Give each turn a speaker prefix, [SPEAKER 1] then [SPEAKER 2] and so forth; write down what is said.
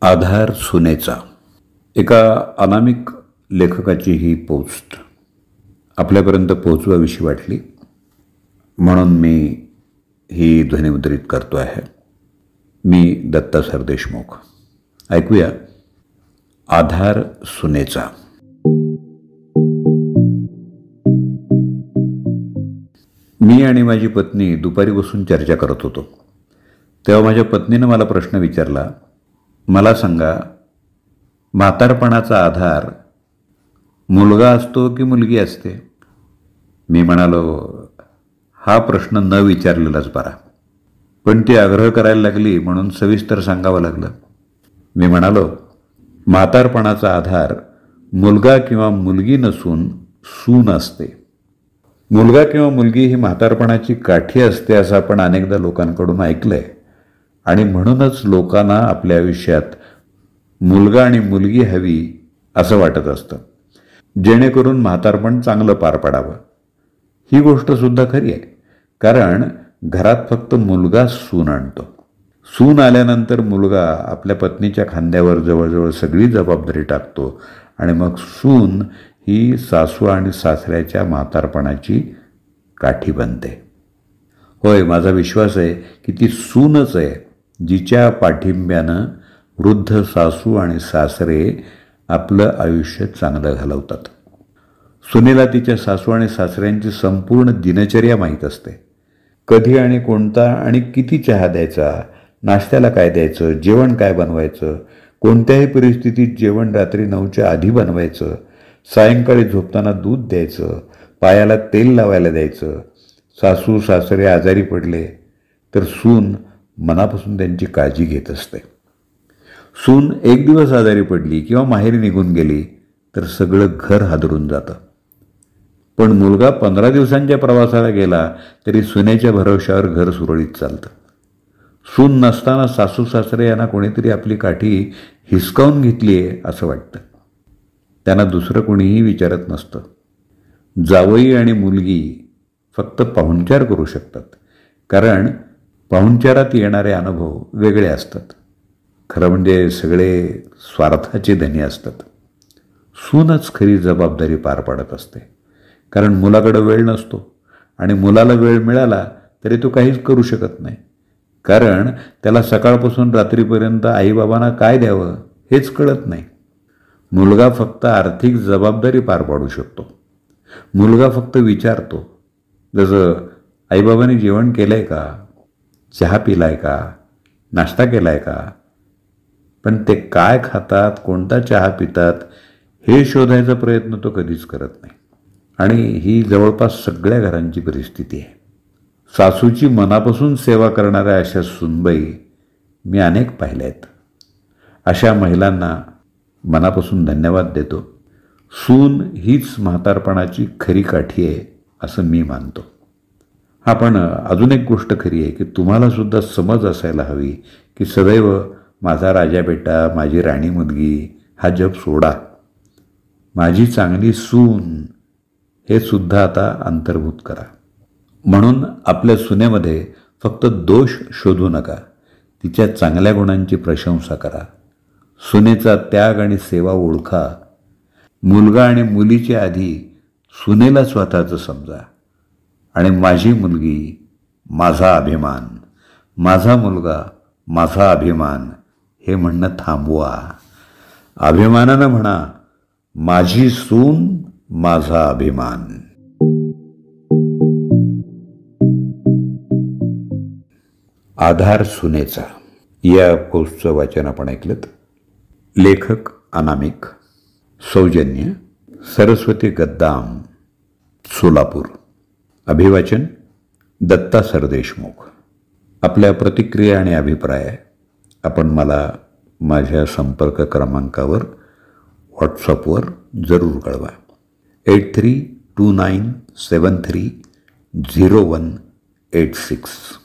[SPEAKER 1] आधार सुनेचा. एका अनामिक लेखकाची ही पोस्ट आपल्यापर्यंत पोहोचवावीशी वाटली म्हणून मी ही ध्वनिमुद्रित करतो आहे. मी दत्ता सरदेशमुख. ऐकूया आधार सुनेचा. मी आणि माझी पत्नी दुपारी बसून चर्चा करत होतो. तेव्हा माझ्या पत्नीनं मला प्रश्न विचारला, मला सांगा, म्हातारपणाचा आधार मुलगा असतो की मुलगी असते? मी म्हणालो, हा प्रश्न न विचारलेलाच बरा. पण ती आग्रह करायला लागली म्हणून सविस्तर सांगावं लागलं. मी म्हणालो, म्हातारपणाचा आधार मुलगा किंवा मुलगी नसून सून असते. मुलगा किंवा मुलगी ही म्हातारपणाची काठी असते असं आपण अनेकदा लोकांकडून ऐकलंय आणि म्हणूनच लोकांना आपल्या आयुष्यात मुलगा आणि मुलगी हवी असं वाटत असतं, जेणेकरून म्हातारपण चांगलं पार पडावं. ही गोष्टसुद्धा खरी आहे, कारण घरात फक्त मुलगा सून आणतो. सून आल्यानंतर मुलगा आपल्या पत्नीच्या खांद्यावर जवळजवळ सगळी जबाबदारी टाकतो आणि मग सून ही सासू आणि सासऱ्याच्या म्हातारपणाची काठी बनते. होय, माझा विश्वास आहे की ती सूनच आहे जिच्या पाठिंब्यानं वृद्ध सासू आणि सासरे आपलं आयुष्य चांगलं घालवतात. सुनेला तिच्या सासू आणि सासऱ्यांची संपूर्ण दिनचर्या माहीत असते. कधी आणि कोणता आणि किती चहा द्यायचा, नाश्त्याला काय द्यायचं, जेवण काय बनवायचं, कोणत्याही परिस्थितीत जेवण रात्री 9च्या आधी बनवायचं, सायंकाळी झोपताना दूध द्यायचं, पायाला तेल लावायला द्यायचं. सासू सासरे आजारी पडले तर सून मनापासून त्यांची काळजी घेत असते. सून एक दिवस आजारी पडली किंवा माहेरी निघून गेली तर सगळं घर हादरून जातं. पण मुलगा 15 दिवसांच्या प्रवासाला गेला तरी सुनेच्या भरवशावर घर सुरळीत चालतं. सून नसताना सासू सासरे यांना कोणीतरी आपली काठी हिसकावून घेतली आहे असं वाटतं. त्यांना दुसरं कोणीही विचारत नसतं. जावई आणि मुलगी फक्त पाहुणचार करू शकतात, कारण पाहुणचारात येणारे अनुभव वेगळे असतात. खरं म्हणजे सगळे स्वार्थाचे धनी असतात. सूनच खरी जबाबदारी पार पाडत असते, कारण मुलाकडे वेळ नसतो आणि मुलाला वेळ मिळाला तरी तो काहीच करू शकत नाही, कारण त्याला सकाळपासून रात्रीपर्यंत आईबाबांना काय द्यावं हेच कळत नाही. मुलगा फक्त आर्थिक जबाबदारी पार पाडू शकतो. मुलगा फक्त विचारतो, जसं आईबाबांनी जेवण केलं आहे का, चहा पिलाय का, नाश्ता केला आहे का. पण ते काय खातात, कोणता चहा पितात हे शोधायचा प्रयत्न तो कधीच करत नाही. आणि ही जवळपास सगळ्या घरांची परिस्थिती आहे. सासूची मनापासून सेवा करणाऱ्या अशा सूनबाई मी अनेक पाहिल्या आहेत. अशा महिलांना मनापासून धन्यवाद देतो. सून हीच म्हातारपणाची खरी काठी आहे असं मी मानतो. हा, पण अजून एक गोष्ट खरी आहे की तुम्हाला सुद्धा समज असायला हवी की सदैव माझा राजा बेटा, माझी राणी मुलगी हा जप सोडा. माझी चांगली सून हे सुद्धा आता अंतर्भूत करा. म्हणून आपल्या सुनेमध्ये फक्त दोष शोधू नका, तिच्या चांगल्या गुणांची प्रशंसा करा. सुनेचा त्याग आणि सेवा ओळखा. मुलगा आणि मुलीच्या आधी सुनेला स्वतःचं समजा आणि माझी मुलगी माझा अभिमान, माझा मुलगा माझा अभिमान हे म्हणणं थांबवा. अभिमानानं म्हणा, माझी सून माझा अभिमान. आधार सुनेचा या पोस्टचं वाचन आपण ऐकलं. लेखक अनामिक. सौजन्य सरस्वती गद्दाम, सोलापूर. अभिवाचन दत्ता सरदेशमुख. आपल्या प्रतिक्रिया आणि अभिप्राय आपण मला माझ्या संपर्क क्रमांकावर व्हॉट्सअपवर जरूर कळवा. 8329730186.